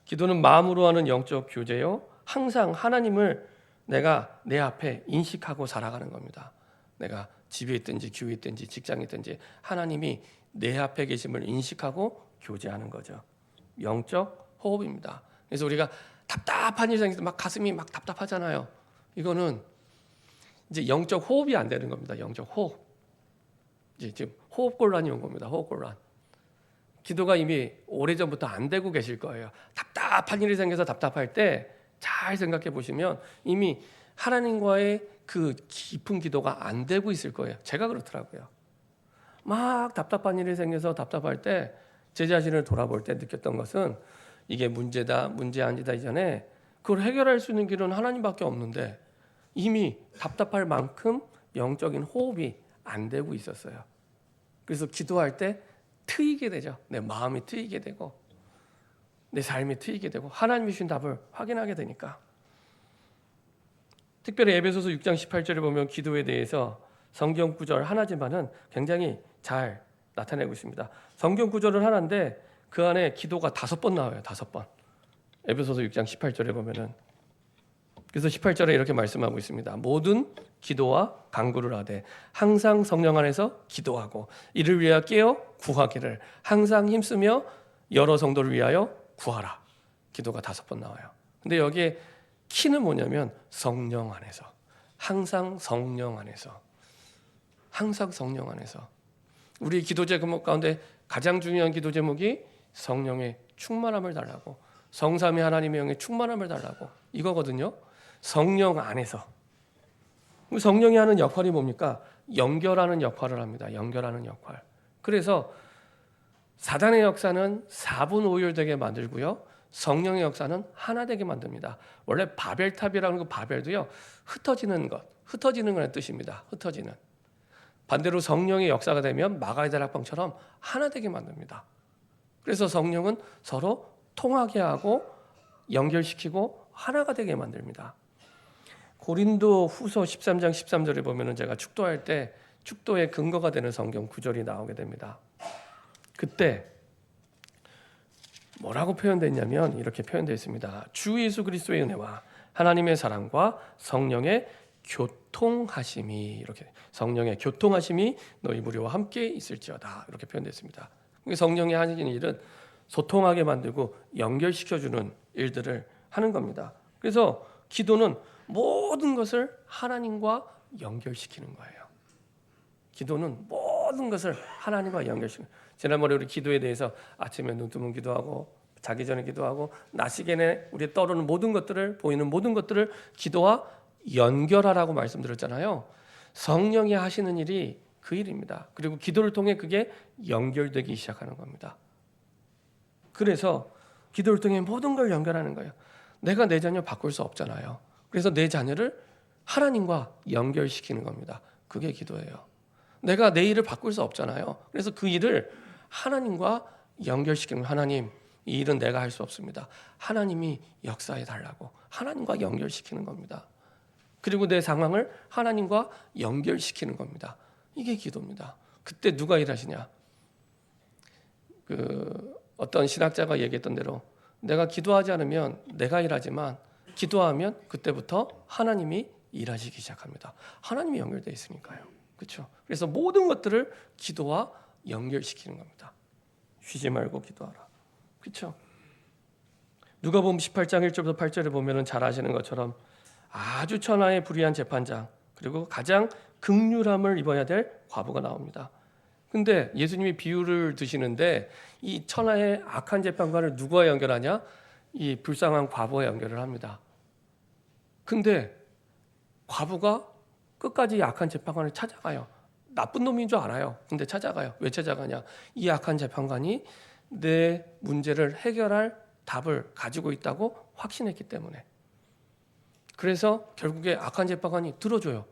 기도는 마음으로 하는 영적 교제요. 항상 하나님을 내가 내 앞에 인식하고 살아가는 겁니다. 내가 집에 있든지 교회에 있든지 직장에 있든지 하나님이 내 앞에 계심을 인식하고 교제하는 거죠. 영적 호흡입니다. 그래서 우리가 답답한 일이 생길 때 막 가슴이 막 답답하잖아요. 이거는 이제 영적 호흡이 안 되는 겁니다. 영적 호흡. 이제 지금 호흡곤란이 온 겁니다. 호흡곤란. 기도가 이미 오래전부터 안 되고 계실 거예요. 답답한 일이 생겨서 답답할 때 잘 생각해 보시면 이미 하나님과의 그 깊은 기도가 안 되고 있을 거예요. 제가 그렇더라고요. 막 답답한 일이 생겨서 답답할 때 제 자신을 돌아볼 때 느꼈던 것은 이게 문제다, 문제 아니다 이전에 그걸 해결할 수 있는 길은 하나님밖에 없는데 이미 답답할 만큼 영적인 호흡이 안 되고 있었어요. 그래서 기도할 때 트이게 되죠. 내 마음이 트이게 되고 내 삶이 트이게 되고 하나님이 주신 답을 확인하게 되니까. 특별히 에베소서 6장 18절에 보면 기도에 대해서 성경 구절 하나지만은 굉장히 잘 나타내고 있습니다. 성경 구절은 하나인데 그 안에 기도가 5번 나와요. 5번. 에베소서 6장 18절에 보면은 그래서 18절에 이렇게 말씀하고 있습니다. 모든 기도와 간구를 하되 항상 성령 안에서 기도하고 이를 위하여 깨어 구하기를 항상 힘쓰며 여러 성도를 위하여 구하라. 기도가 5번 나와요. 근데 여기에 키는 뭐냐면 성령 안에서. 항상 성령 안에서. 항상 성령 안에서. 우리 기도 제목 가운데 가장 중요한 기도 제목이 성령의 충만함을 달라고. 성삼위 하나님의 영의 충만함을 달라고. 이거거든요. 성령 안에서. 성령이 하는 역할이 뭡니까? 연결하는 역할을 합니다. 연결하는 역할. 그래서 사단의 역사는 4분 5율 되게 만들고요. 성령의 역사는 하나 되게 만듭니다. 원래 바벨탑이라는 그 바벨도요. 흩어지는 것, 흩어지는 것의 뜻입니다. 흩어지는. 반대로 성령의 역사가 되면 마가의 다락방처럼 하나 되게 만듭니다. 그래서 성령은 서로 통하게 하고 연결시키고 하나가 되게 만듭니다. 고린도 후서 13장 13절에 보면은 제가 축도할 때 축도의 근거가 되는 성경 구절이 나오게 됩니다. 그때 뭐라고 표현됐냐면 이렇게 표현되어 있습니다. 주 예수 그리스도의 은혜와 하나님의 사랑과 성령의 교통하심이 이렇게 성령의 교통하심이 너희 무리와 함께 있을지어다 이렇게 표현됐습니다. 성령이 하는 일은 소통하게 만들고 연결시켜주는 일들을 하는 겁니다. 그래서 기도는 모든 것을 하나님과 연결시키는 거예요. 기도는 모든 것을 하나님과 연결시키는 거예요. 지난번에 우리 기도에 대해서 아침에 눈 뜨면 기도하고 자기 전에 기도하고 낮 시간에 우리 떠오르는 모든 것들을 보이는 모든 것들을 기도와 연결하라고 말씀드렸잖아요. 성령이 하시는 일이 그 일입니다. 그리고 기도를 통해 그게 연결되기 시작하는 겁니다. 그래서 기도를 통해 모든 걸 연결하는 거예요. 내가 내 자녀 바꿀 수 없잖아요. 그래서 내 자녀를 하나님과 연결시키는 겁니다. 그게 기도예요. 내가 내 일을 바꿀 수 없잖아요. 그래서 그 일을 하나님과 연결시키는 거예요. 하나님, 이 일은 내가 할 수 없습니다. 하나님이 역사해 달라고 하나님과 연결시키는 겁니다. 그리고 내 상황을 하나님과 연결시키는 겁니다. 이게 기도입니다. 그때 누가 일하시냐? 어떤 신학자가 얘기했던 대로 내가 기도하지 않으면 내가 일하지만 기도하면 그때부터 하나님이 일하시기 시작합니다. 하나님이 연결되어 있으니까요. 그렇죠? 그래서 모든 것들을 기도와 연결시키는 겁니다. 쉬지 말고 기도하라. 그렇죠? 누가복음 18장 1절부터 8절에 보면은 잘 아시는 것처럼 아주 천하의 불의한 재판장 그리고 가장 긍휼함을 입어야 될 과부가 나옵니다. 근데 예수님이 비유를 드시는데 이 천하의 악한 재판관을 누구와 연결하냐? 이 불쌍한 과부와 연결을 합니다. 근데 과부가 끝까지 악한 재판관을 찾아가요. 나쁜 놈인 줄 알아요. 근데 찾아가요. 왜 찾아가냐? 이 악한 재판관이 내 문제를 해결할 답을 가지고 있다고 확신했기 때문에. 그래서 결국에 악한 재판관이 들어줘요.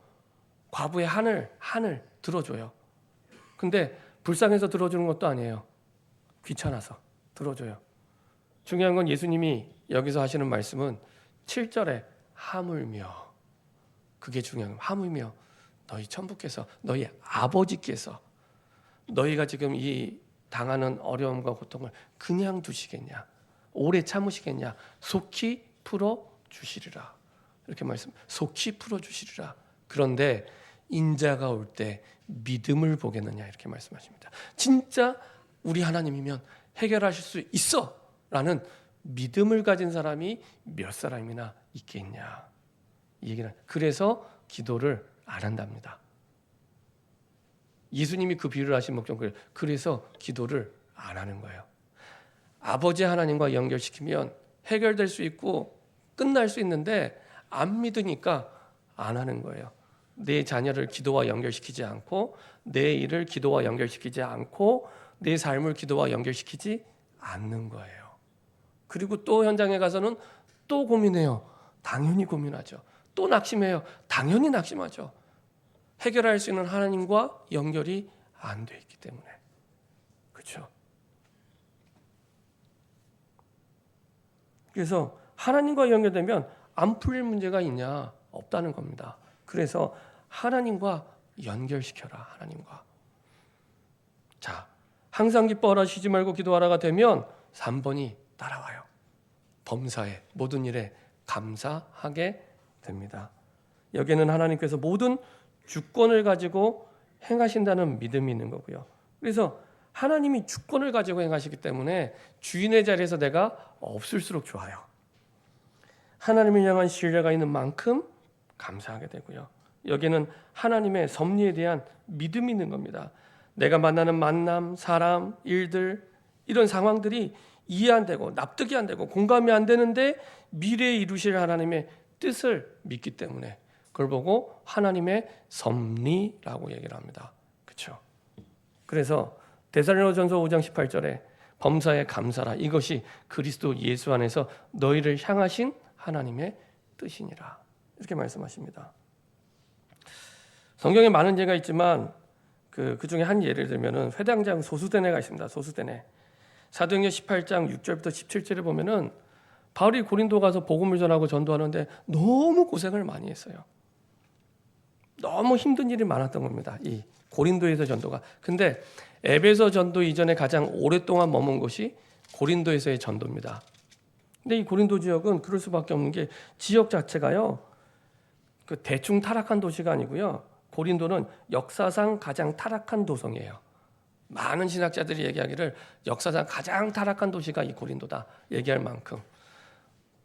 과부의 한을 들어줘요. 근데 불쌍해서 들어주는 것도 아니에요. 귀찮아서 들어줘요. 중요한 건 예수님이 여기서 하시는 말씀은 7절에 하물며, 그게 중요한 거예요. 하물며 너희 천부께서, 너희 아버지께서 너희가 지금 이 당하는 어려움과 고통을 그냥 두시겠냐? 오래 참으시겠냐? 속히 풀어 주시리라. 이렇게 속히 풀어 주시리라. 그런데 인자가 올 때 믿음을 보겠느냐, 이렇게 말씀하십니다. 진짜 우리 하나님이면 해결하실 수 있어 라는 믿음을 가진 사람이 몇 사람이나 있겠냐, 이 얘기는. 그래서 기도를 안 한답니다. 예수님이 그 비유를 하신 목적은 그래서 기도를 안 하는 거예요. 아버지 하나님과 연결시키면 해결될 수 있고 끝날 수 있는데 안 믿으니까 안 하는 거예요. 내 자녀를 기도와 연결시키지 않고, 내 일을 기도와 연결시키지 않고, 내 삶을 기도와 연결시키지 않는 거예요. 그리고 또 현장에 가서는 또 고민해요. 당연히 고민하죠. 또 낙심해요. 당연히 낙심하죠. 해결할 수 있는 하나님과 연결이 안 돼 있기 때문에. 그렇죠? 그래서 하나님과 연결되면 안 풀릴 문제가 있냐? 없다는 겁니다. 그래서 하나님과 연결시켜라. 하나님과. 자, 항상 기뻐하라, 쉬지 말고 기도하라가 되면 3번이 따라와요. 범사에, 모든 일에 감사하게 됩니다. 여기에는 하나님께서 모든 주권을 가지고 행하신다는 믿음이 있는 거고요. 그래서 하나님이 주권을 가지고 행하시기 때문에 주인의 자리에서 내가 없을수록 좋아요. 하나님을 향한 신뢰가 있는 만큼 감사하게 되고요. 여기는 하나님의 섭리에 대한 믿음이 있는 겁니다. 내가 만나는 만남, 사람, 일들, 이런 상황들이 이해 안 되고 납득이 안 되고 공감이 안 되는데 미래에 이루실 하나님의 뜻을 믿기 때문에 그걸 보고 하나님의 섭리라고 얘기를 합니다. 그렇죠? 그래서 데살로니가전서 5장 18절에 범사에 감사라, 이것이 그리스도 예수 안에서 너희를 향하신 하나님의 뜻이니라, 이렇게 말씀하십니다. 성경에 많은 예가 있지만 그 중에 한 예를 들면은 회당장 소수대네가 있습니다. 소수대네. 사도행전 18장 6절부터 17절에 보면은 바울이 고린도 가서 복음을 전하고 전도하는데 너무 고생을 많이 했어요. 너무 힘든 일이 많았던 겁니다. 이 고린도에서 전도가. 근데 에베소 전도 이전에 가장 오랫동안 머문 곳이 고린도에서의 전도입니다. 근데 이 고린도 지역은 그럴 수밖에 없는 게 지역 자체가요, 그 대충 타락한 도시가 아니고요. 고린도는 역사상 가장 타락한 도성이에요. 많은 신학자들이 얘기하기를 역사상 가장 타락한 도시가 이 고린도다 얘기할 만큼.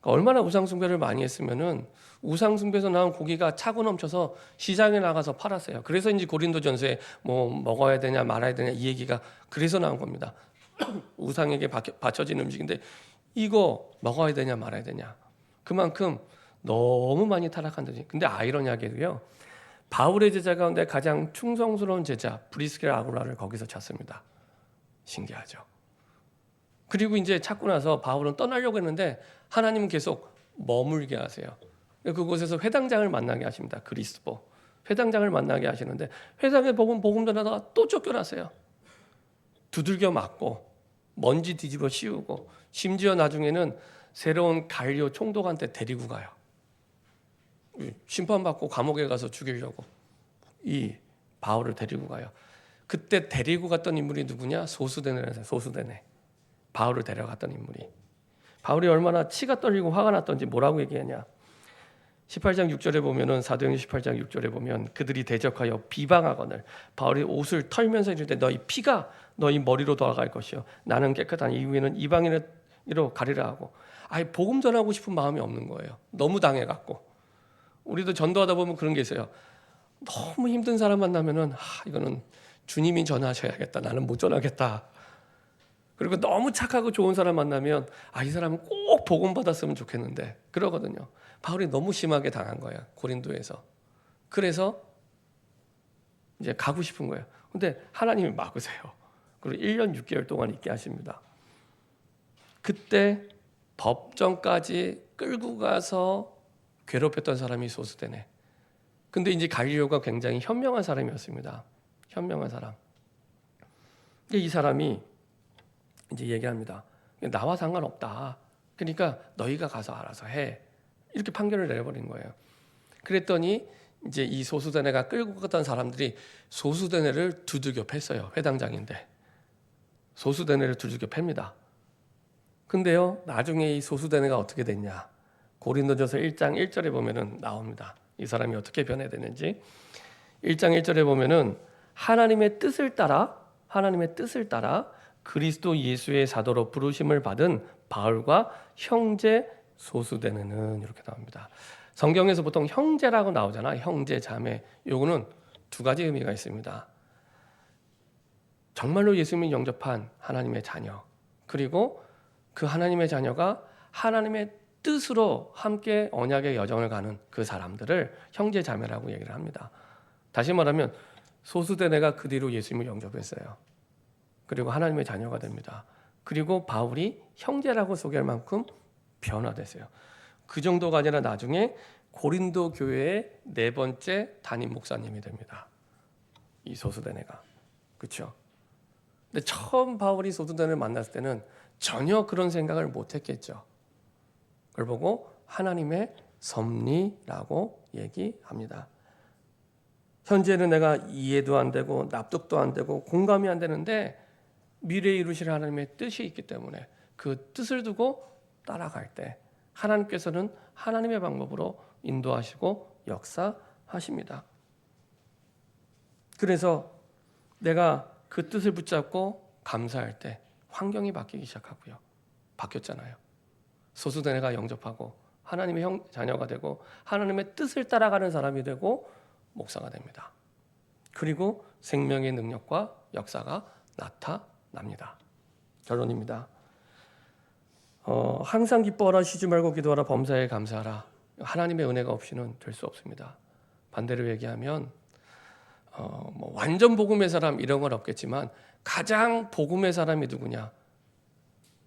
그러니까 얼마나 우상숭배를 많이 했으면은 우상숭배에서 나온 고기가 차고 넘쳐서 시장에 나가서 팔았어요. 그래서 이제 고린도전서에 뭐 먹어야 되냐 말아야 되냐 이 얘기가 그래서 나온 겁니다. 우상에게 바쳐진 음식인데 이거 먹어야 되냐 말아야 되냐. 그만큼 너무 많이 타락한 도시. 근데 아이러니하게도요, 바울의 제자 가운데 가장 충성스러운 제자 브리스길라 아굴라를 거기서 찾습니다. 신기하죠. 그리고 이제 찾고 나서 바울은 떠나려고 했는데 하나님은 계속 머물게 하세요. 그곳에서 회당장을 만나게 하십니다. 그리스보 회당장을 만나게 하시는데 회당에 복음 전하다가 또 쫓겨나세요. 두들겨 맞고 먼지 뒤집어 씌우고 심지어 나중에는 새로운 갈리오 총독한테 데리고 가요. 심판받고 감옥에 가서 죽이려고 이 바울을 데리고 가요. 그때 데리고 갔던 인물이 누구냐? 소수대네. 바울을 데려갔던 인물이. 바울이 얼마나 치가 떨리고 화가 났던지 뭐라고 얘기하냐? 18장 6절에 보면은 사도행전 18장 6절에 보면 그들이 대적하여 비방하거늘 바울이 옷을 털면서 이르되 너희 피가 너희 머리로 돌아갈 것이요 나는 깨끗한 이후에는 이방인으로 가리라 하고, 아예 복음 전하고 싶은 마음이 없는 거예요. 너무 당해갖고. 우리도 전도하다 보면 그런 게 있어요. 너무 힘든 사람 만나면은 이거는 주님이 전하셔야겠다. 나는 못 전하겠다. 그리고 너무 착하고 좋은 사람 만나면 이 사람은 꼭 복음 받았으면 좋겠는데 그러거든요. 바울이 너무 심하게 당한 거예요. 고린도에서. 그래서 이제 가고 싶은 거예요. 근데 하나님이 막으세요. 그리고 1년 6개월 동안 있게 하십니다. 그때 법정까지 끌고 가서 괴롭혔던 사람이 소수대네. 근데 이제 갈리오가 굉장히 현명한 사람이었습니다. 현명한 사람. 이 사람이 이제 얘기합니다. 나와 상관없다. 그러니까 너희가 가서 알아서 해. 이렇게 판결을 내려버린 거예요. 그랬더니 이제 이 소수대뇌가 끌고 갔던 사람들이 소수대뇌를 두들겨 팼어요. 회당장인데 소수대뇌를 두들겨 팹니다. 근데요, 나중에 이 소수대뇌가 어떻게 됐냐? 고린도전서 1장 1절에 보면은 나옵니다. 이 사람이 어떻게 변해되는지. 1장 1절에 보면은 하나님의 뜻을 따라 그리스도 예수의 사도로 부르심을 받은 바울과 형제 소수대뇌는 이렇게 나옵니다. 성경에서 보통 형제라고 나오잖아. 형제, 자매. 요거는 두 가지 의미가 있습니다. 정말로 예수님을 영접한 하나님의 자녀, 그리고 그 하나님의 자녀가 하나님의 뜻으로 함께 언약의 여정을 가는 그 사람들을 형제, 자매라고 얘기를 합니다. 다시 말하면 소수대뇌가 그 뒤로 예수님을 영접했어요. 그리고 하나님의 자녀가 됩니다. 그리고 바울이 형제라고 소개할 만큼 변화됐어요. 그 정도가 아니라 나중에 고린도 교회의 네 번째 담임 목사님이 됩니다. 이 소수대뇌가. 그렇죠? 근데 처음 바울이 소수대뇌를 만났을 때는 전혀 그런 생각을 못했겠죠. 그걸 보고 하나님의 섭리라고 얘기합니다. 현재는 내가 이해도 안 되고 납득도 안 되고 공감이 안 되는데 미래에 이루실 하나님의 뜻이 있기 때문에 그 뜻을 두고 따라갈 때 하나님께서는 하나님의 방법으로 인도하시고 역사하십니다. 그래서 내가 그 뜻을 붙잡고 감사할 때 환경이 바뀌기 시작하고요. 바뀌었잖아요. 소수대뇌가 영접하고 하나님의 자녀가 되고 하나님의 뜻을 따라가는 사람이 되고 목사가 됩니다. 그리고 생명의 능력과 역사가 나타납니다. 결론입니다. 항상 기뻐하라, 쉬지 말고 기도하라, 범사에 감사하라. 하나님의 은혜가 없이는 될 수 없습니다. 반대로 얘기하면 완전 복음의 사람 이런 건 없겠지만 가장 복음의 사람이 누구냐?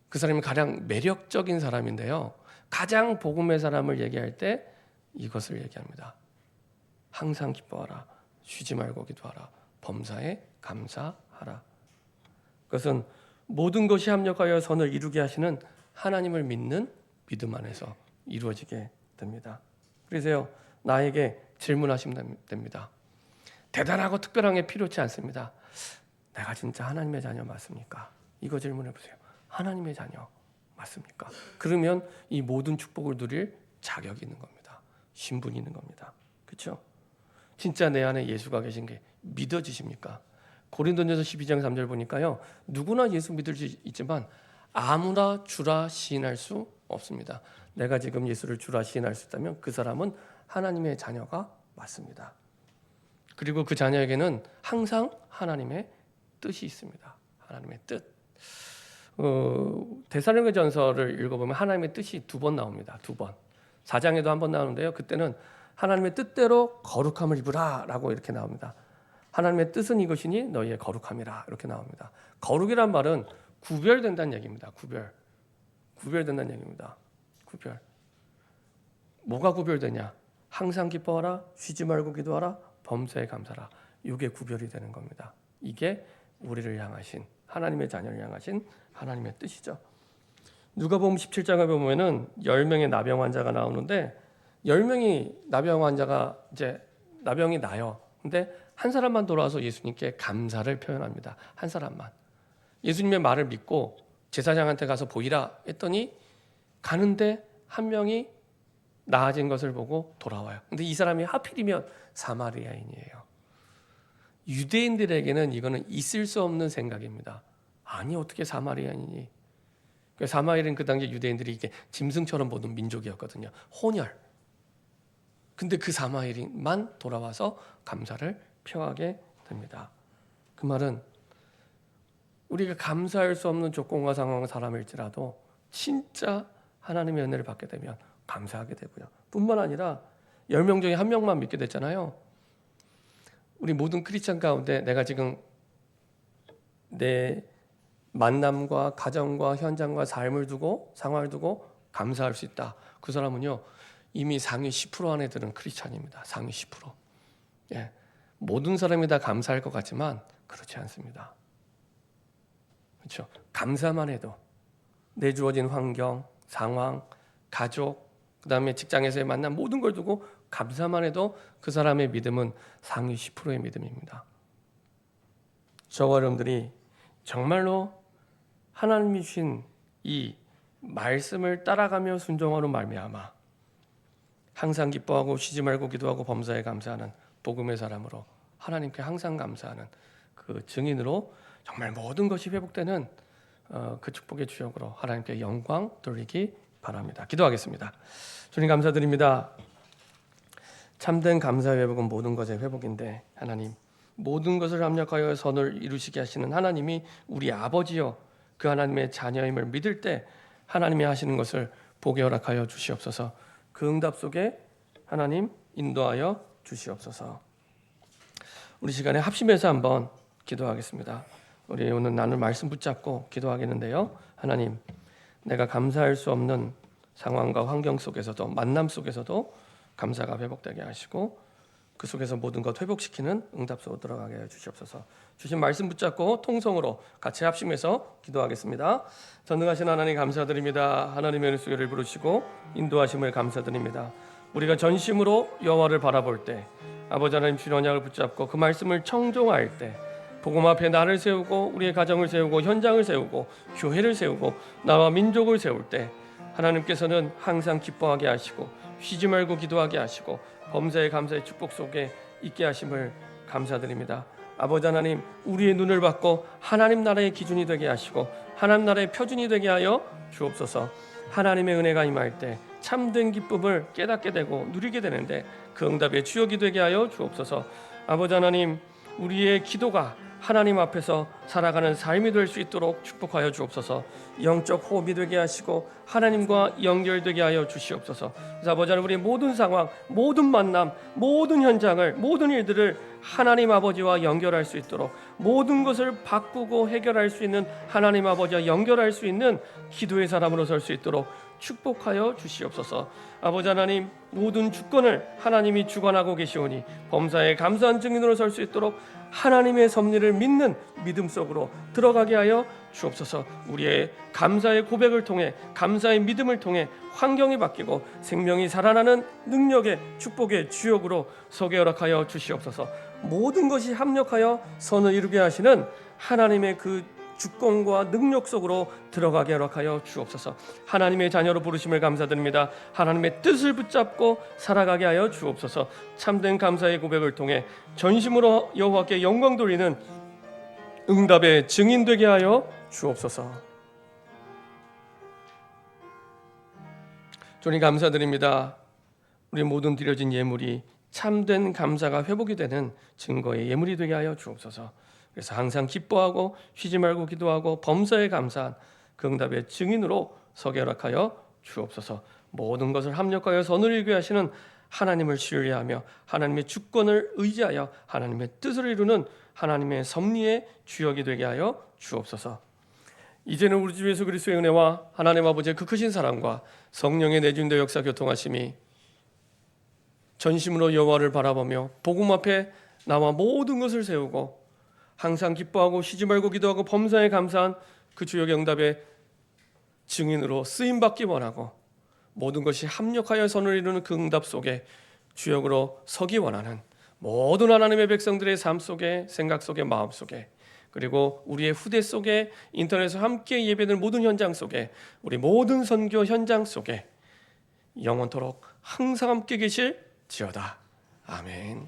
그 사람이 가장 매력적인 사람인데요. 가장 복음의 사람을 얘기할 때 이것을 얘기합니다. 항상 기뻐하라, 쉬지 말고 기도하라, 범사에 감사하라. 그것은 모든 것이 합력하여 선을 이루게 하시는 하나님을 믿는 믿음 안에서 이루어지게 됩니다. 그래서요, 나에게 질문하시면 됩니다. 대단하고 특별한 게 필요치 않습니다. 내가 진짜 하나님의 자녀 맞습니까? 이거 질문해 보세요. 하나님의 자녀 맞습니까? 그러면 이 모든 축복을 누릴 자격이 있는 겁니다. 신분이 있는 겁니다. 그렇죠? 진짜 내 안에 예수가 계신 게 믿어지십니까? 고린도전서 12장 3절 보니까요. 누구나 예수 믿을 수 있지만 아무나 주라 시인할 수 없습니다. 내가 지금 예수를 주라 시인할 수 있다면 그 사람은 하나님의 자녀가 맞습니다. 그리고 그 자녀에게는 항상 하나님의 뜻이 있습니다. 하나님의 뜻. 데살로니가전서를 읽어보면 하나님의 뜻이 2번 나옵니다. 2번. 4장에도 한 번 나오는데요. 그때는 하나님의 뜻대로 거룩함을 입으라 라고 이렇게 나옵니다. 하나님의 뜻은 이것이니 너희의 거룩함이라 이렇게 나옵니다. 거룩이란 말은 구별된다는 얘기입니다. 구별된다는 얘기입니다. 구별. 뭐가 구별되냐? 항상 기뻐하라, 쉬지 말고 기도하라, 범사에 감사하라. 이게 구별이 되는 겁니다. 이게 우리를 향하신 하나님의 자녀를 향하신 하나님의 뜻이죠. 누가복음 17장에 보면은 10명의 나병 환자가 나오는데 10명이 나병 환자가 이제 나병이 나요. 근데 한 사람만 돌아와서 예수님께 감사를 표현합니다. 한 사람만. 예수님의 말을 믿고 제사장한테 가서 보이라 했더니 가는데 한 명이 나아진 것을 보고 돌아와요. 근데 이 사람이 하필이면 사마리아인이에요. 유대인들에게는 이거는 있을 수 없는 생각입니다. 아니 어떻게 사마리아인이니? 사마리아는 그 당시 유대인들이 이게 짐승처럼 보는 민족이었거든요. 혼혈. 근데 그 사마리아인만 돌아와서 감사를 표하게 됩니다. 그 말은 우리가 감사할 수 없는 조건과 상황 사람일지라도 진짜 하나님의 은혜를 받게 되면 감사하게 되고요. 뿐만 아니라 10명 중에 1명만 믿게 됐잖아요. 우리 모든 크리스찬 가운데 내가 지금 내 만남과 가정과 현장과 삶을 두고 상황을 두고 감사할 수 있다. 그 사람은요 이미 상위 10% 안에 드는 크리스찬입니다. 상위 10%. 예, 모든 사람이 다 감사할 것 같지만 그렇지 않습니다. 그렇죠? 감사만 해도 내 주어진 환경, 상황, 가족, 그 다음에 직장에서의 만남 모든 걸 두고 감사만 해도 그 사람의 믿음은 상위 10%의 믿음입니다. 저와 여러분들이 정말로 하나님이 주신 이 말씀을 따라가며 순종하는 말미암아 항상 기뻐하고 쉬지 말고 기도하고 범사에 감사하는 복음의 사람으로 하나님께 항상 감사하는 그 증인으로 정말 모든 것이 회복되는 그 축복의 주역으로 하나님께 영광 돌리기 바랍니다. 기도하겠습니다. 주님 감사드립니다. 참된 감사의 회복은 모든 것의 회복인데 하나님 모든 것을 합력하여 선을 이루시게 하시는 하나님이 우리 아버지요 그 하나님의 자녀임을 믿을 때 하나님이 하시는 것을 보게 허락하여 주시옵소서. 그 응답 속에 하나님 인도하여 주시옵소서. 우리 시간에 합심해서 한번 기도하겠습니다. 우리 오늘 나눌 말씀 붙잡고 기도하겠는데요. 하나님 내가 감사할 수 없는 상황과 환경 속에서도 만남 속에서도 감사가 회복되게 하시고 그 속에서 모든 것 회복시키는 응답 속으로 들어가게 해 주시옵소서. 주신 말씀 붙잡고 통성으로 같이 합심해서 기도하겠습니다. 전능하신 하나님 감사드립니다. 하나님의 은혜 속에 부르시고 인도하심을 감사드립니다. 우리가 전심으로 여호와를 바라볼 때 아버지 하나님 주신 언약을 붙잡고 그 말씀을 청종할 때 복음 앞에 나를 세우고 우리의 가정을 세우고 현장을 세우고 교회를 세우고 나와 민족을 세울 때 하나님께서는 항상 기뻐하게 하시고 쉬지 말고 기도하게 하시고 범사의 감사의 축복 속에 있게 하심을 감사드립니다. 아버지 하나님 우리의 눈을 받고 하나님 나라의 기준이 되게 하시고 하나님 나라의 표준이 되게 하여 주옵소서. 하나님의 은혜가 임할 때 참된 기쁨을 깨닫게 되고 누리게 되는데 그 응답의 주역이 되게 하여 주옵소서. 아버지 하나님 우리의 기도가 하나님 앞에서 살아가는 삶이 될 수 있도록 축복하여 주옵소서. 영적 호흡이 되게 하시고 하나님과 연결되게 하여 주시옵소서. 그래서 아버지 하나님 우리의 모든 상황, 모든 만남, 모든 현장을, 모든 일들을 하나님 아버지와 연결할 수 있도록 모든 것을 바꾸고 해결할 수 있는 하나님 아버지와 연결할 수 있는 기도의 사람으로 설 수 있도록 축복하여 주시옵소서. 아버지 하나님 모든 주권을 하나님이 주관하고 계시오니 범사에 감사한 증인으로 설 수 있도록 하나님의 섭리를 믿는 믿음 속으로 들어가게 하여 주옵소서. 우리의 감사의 고백을 통해 감사의 믿음을 통해 환경이 바뀌고 생명이 살아나는 능력의 축복의 주역으로 서게 허락하여 주시옵소서. 모든 것이 합력하여 선을 이루게 하시는 하나님의 그 주권과 능력 속으로 들어가게 허락하여 주옵소서. 하나님의 자녀로 부르심을 감사드립니다. 하나님의 뜻을 붙잡고 살아가게 하여 주옵소서. 참된 감사의 고백을 통해 전심으로 여호와께 영광 돌리는 응답의 증인 되게 하여 주옵소서. 주님 감사드립니다. 우리 모든 드려진 예물이 참된 감사가 회복이 되는 증거의 예물이 되게 하여 주옵소서. 그래서 항상 기뻐하고 쉬지 말고 기도하고 범사에 감사한 그 응답의 증인으로 서게 허락하여 주옵소서. 모든 것을 합력하여 선을 이루게 하시는 하나님을 신뢰하며 하나님의 주권을 의지하여 하나님의 뜻을 이루는 하나님의 섭리의 주역이 되게 하여 주옵소서. 이제는 우리 주 예수 그리스도의 은혜와 하나님 아버지의 그 크신 사랑과 성령의 내주인도 역사 교통하심이 전심으로 여호와를 바라보며 복음 앞에 나와 모든 것을 세우고 항상 기뻐하고 쉬지 말고 기도하고 범사에 감사한 그 주역의 응답의 증인으로 쓰임받기 원하고 모든 것이 합력하여 선을 이루는 그 응답 속에 주역으로 서기 원하는 모든 하나님의 백성들의 삶 속에 생각 속에 마음 속에 그리고 우리의 후대 속에 인터넷에서 함께 예배드리는 모든 현장 속에 우리 모든 선교 현장 속에 영원토록 항상 함께 계실지어다. 아멘.